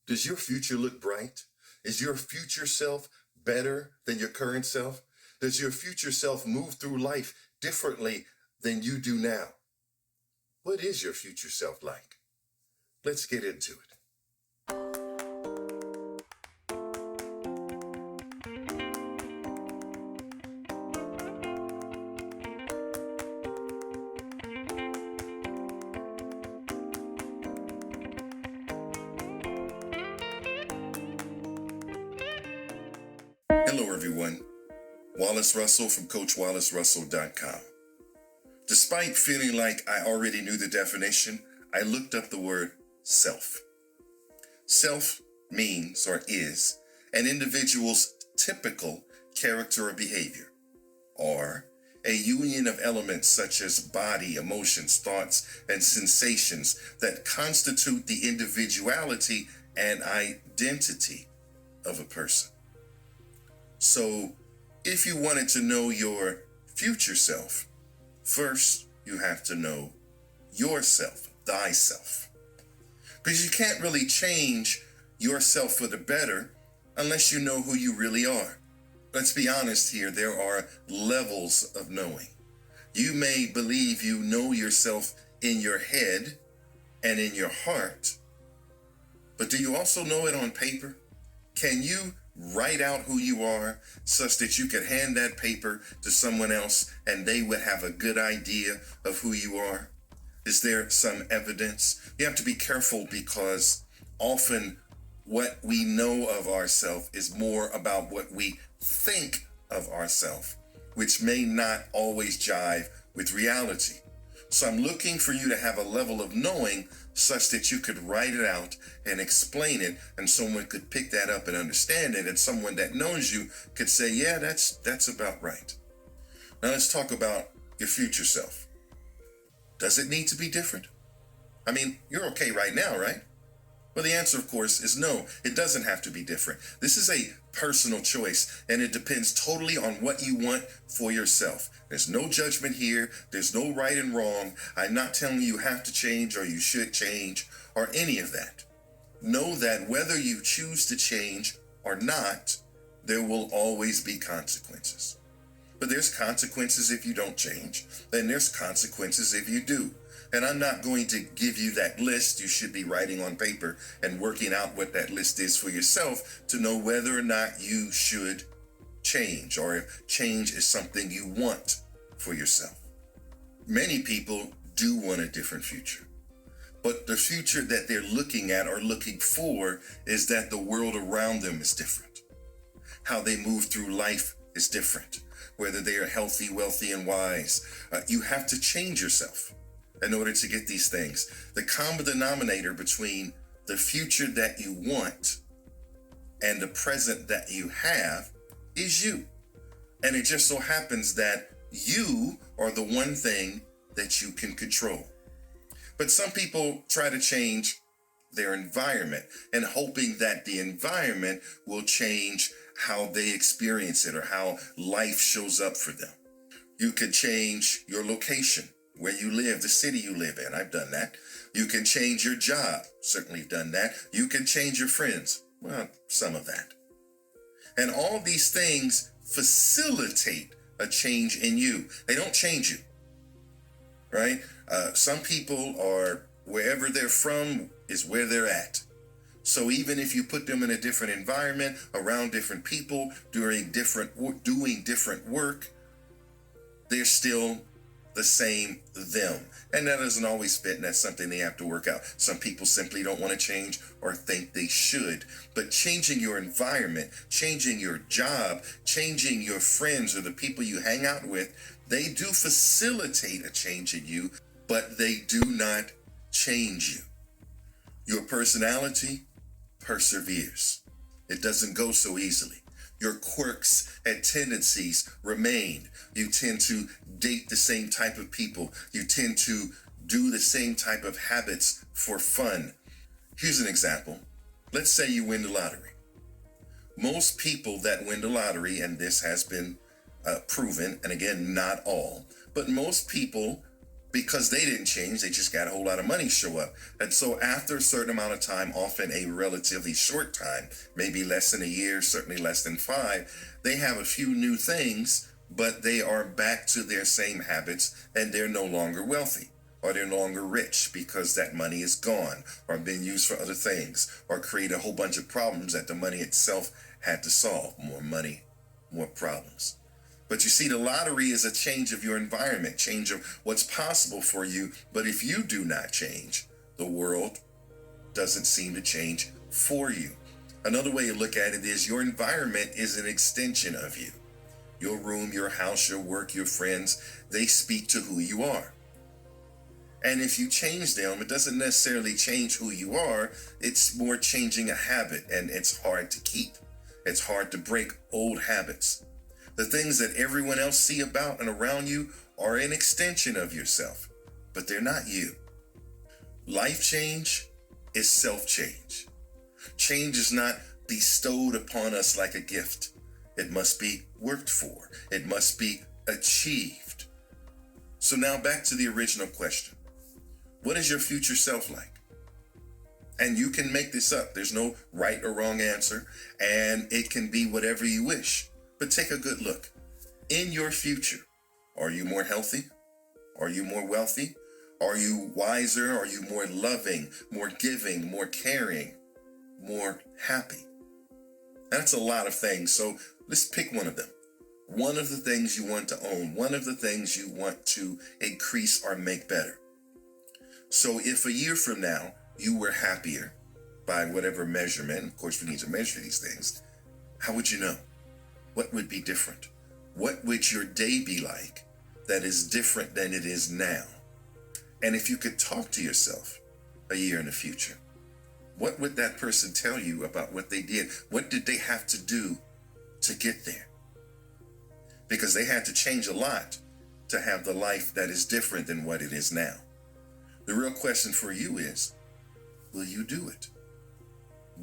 Does your future look bright? Is your future self better than your current self? Does your future self move through life differently than you do now? What is your future self like? Let's get into it. Hello, everyone. Wallace Russell from CoachWallaceRussell.com. Despite feeling like I already knew the definition, I looked up the word self. Self means or is an individual's typical character or behavior, or a union of elements such as body, emotions, thoughts, and sensations that constitute the individuality and identity of a person. So, if you wanted to know your future self, first you have to know yourself, thyself. Because you can't really change yourself for the better unless you know who you really are. Let's be honest here, there are levels of knowing. You may believe you know yourself in your head and in your heart, but do you also know it on paper? Can you write out who you are such that you could hand that paper to someone else and they would have a good idea of who you are? Is there some evidence? You have to be careful because often what we know of ourselves is more about what we think of ourselves, which may not always jive with reality. So I'm looking for you to have a level of knowing such that you could write it out and explain it, and someone could pick that up and understand it, and someone that knows you could say, yeah, that's about right. Now let's talk about your future self. Does it need to be different? I mean, you're okay right now, right? Well, the answer, of course, is no. It doesn't have to be different. This is a personal choice, and it depends totally on what you want for yourself. There's no judgment here. There's no right and wrong. I'm not telling you have to change or you should change or any of that. Know that whether you choose to change or not, there will always be consequences. But there's consequences if you don't change, and there's consequences if you do. And I'm not going to give you that list. You should be writing on paper and working out what that list is for yourself to know whether or not you should change, or if change is something you want for yourself. Many people do want a different future, but the future that they're looking at or looking for is that the world around them is different. How they move through life is different. Whether they are healthy, wealthy, and wise, you have to change yourself in order to get these things. The common denominator between the future that you want and the present that you have is you. And it just so happens that you are the one thing that you can control. But some people try to change their environment and hoping that the environment will change how they experience it or how life shows up for them. You could change your location, where you live, the city you live in. I've done that. You can change your job. Certainly done that. You can change your friends. Well, some of that. And all these things facilitate a change in you. They don't change you, right? Some people are wherever they're from is where they're at. So even if you put them in a different environment, around different people, doing different work, they're still the same them. And that doesn't always fit, and that's something they have to work out. Some people simply don't want to change or think they should. But changing your environment, changing your job, changing your friends or the people you hang out with, they do facilitate a change in you, but they do not change you. Your personality perseveres. It doesn't go so easily. Your quirks and tendencies remain. You tend to date the same type of people. You tend to do the same type of habits for fun. Here's an example. Let's say you win the lottery. Most people that win the lottery, and this has been proven, and again, not all, but most people because they didn't change. They just got a whole lot of money show up. And so after a certain amount of time, often a relatively short time, maybe less than a year, certainly less than 5, they have a few new things, but they are back to their same habits and they're no longer wealthy, or they're no longer rich because that money is gone or been used for other things, or create a whole bunch of problems that the money itself had to solve. More money, more problems. But you see, the lottery is a change of your environment, change of what's possible for you. But if you do not change, the world doesn't seem to change for you. Another way to look at it is your environment is an extension of you. Your room, your house, your work, your friends, they speak to who you are. And if you change them, it doesn't necessarily change who you are. It's more changing a habit, and it's hard to keep. It's hard to break old habits. The things that everyone else see about and around you are an extension of yourself, but they're not you. Life change is self-change. Change is not bestowed upon us like a gift. It must be worked for. It must be achieved. So now back to the original question. What is your future self like? And you can make this up. There's no right or wrong answer, and it can be whatever you wish. But take a good look. In your future, are you more healthy? Are you more wealthy? Are you wiser? Are you more loving, more giving, more caring, more happy? That's a lot of things. So let's pick one of them. One of the things you want to own, one of the things you want to increase or make better. So if a year from now you were happier by whatever measurement, of course we need to measure these things, how would you know? What would be different? What would your day be like that is different than it is now? And if you could talk to yourself a year in the future, what would that person tell you about what they did? What did they have to do to get there? Because they had to change a lot to have the life that is different than what it is now. The real question for you is, will you do it?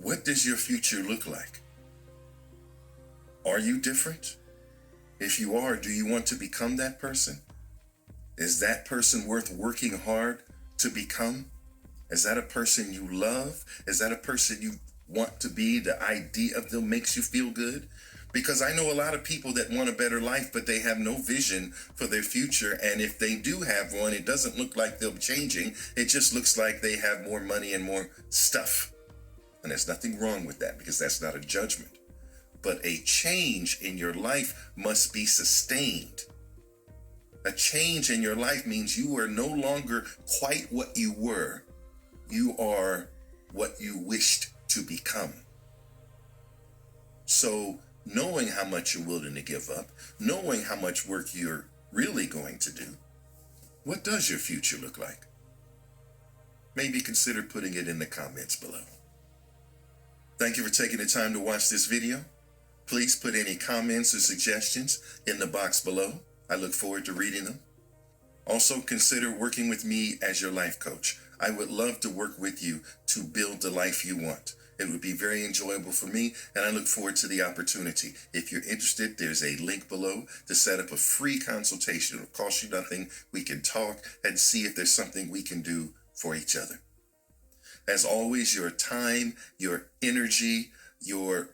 What does your future look like? Are you different? If you are, do you want to become that person? Is that person worth working hard to become? Is that a person you love? Is that a person you want to be? The idea of them makes you feel good? Because I know a lot of people that want a better life, but they have no vision for their future. And if they do have one, it doesn't look like they're changing. It just looks like they have more money and more stuff. And there's nothing wrong with that, because that's not a judgment. But a change in your life must be sustained. A change in your life means you are no longer quite what you were. You are what you wished to become. So knowing how much you're willing to give up, knowing how much work you're really going to do, what does your future look like? Maybe consider putting it in the comments below. Thank you for taking the time to watch this video. Please put any comments or suggestions in the box below. I look forward to reading them. Also, consider working with me as your life coach. I would love to work with you to build the life you want. It would be very enjoyable for me, and I look forward to the opportunity. If you're interested, there's a link below to set up a free consultation. It'll cost you nothing. We can talk and see if there's something we can do for each other. As always, your time, your energy, your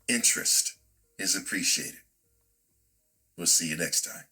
interest is appreciated. We'll see you next time.